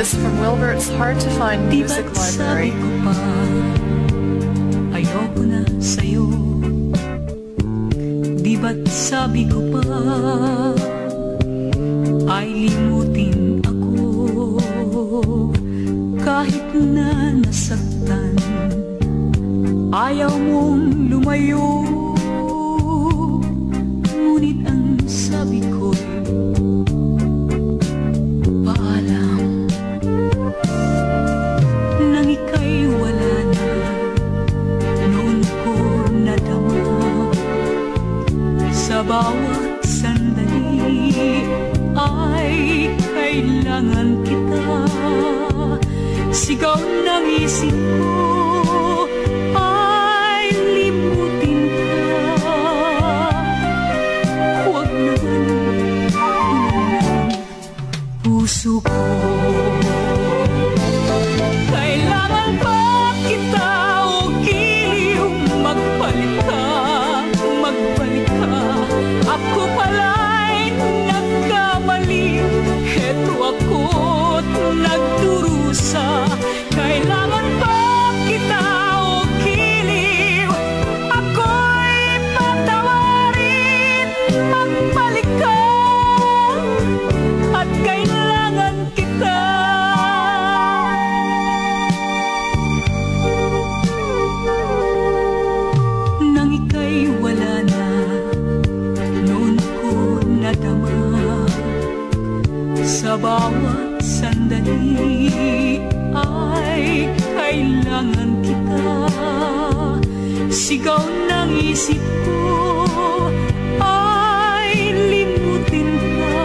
is from Wilbert's hard-to-find music library. Di ba't sabi ko pa, ayoko na sa'yo? Di ba't sabi ko pa, ay limutin ako? Kahit na nasaktan, ayaw mong lumayo. Ngunit ang sabi ko'y paalam. Nang ika'y wala na, noon ko nadama. Sa bawat sandali ay kailangan kita. Sigaw ng isip ko ay limutin ka. Huwag naman ng puso ko. Kailangan ba kita o giliw? Magbalik ka, magbalik ka. Ako pala'y nagkamali. Heto ako't nagdurusa. Kailangan ba kita o giliw? Ako'y patawarin. Magbalik ka at kailangan kita. Nang ika'y wala na, noon ko nadama. Sa bawat sandali ay kailangan kita. Sigaw ng isip ko ay limutin ka.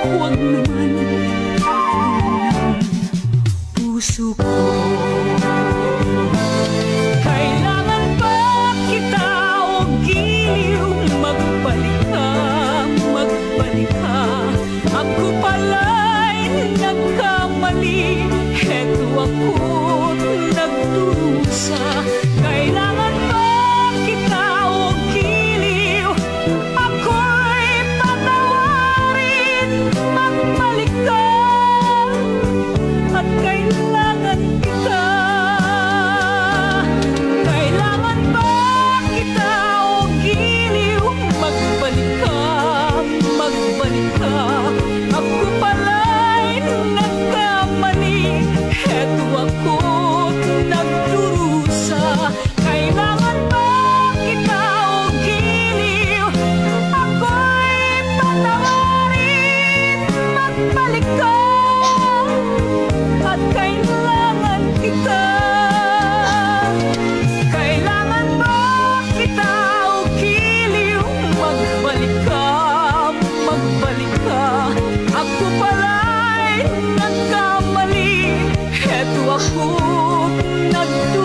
Huwag naman ng puso ko. Kailangan ba kita o giliw? Magbalik ka, magbalik ka. Ako pala'y nagkamali. Heto ako't nagdurusa. Kailangan ba kita o giliw? Ako'y patawarin. Magbalik ka at kailangan kita. Kailangan ba kita o giliw? Magbalik ka, magbalik ka. Ako pala'y nagkamali. Heto ako't nagdurusa. Kailangan ba kita o giliw? Ako'y patawarin. Magbalik ka at kailangan kita. Kailangan ba kita o giliw? Magbalik ka, magbalik ka. Ako pala'y nagkamali. Heto ako't nagdurusa.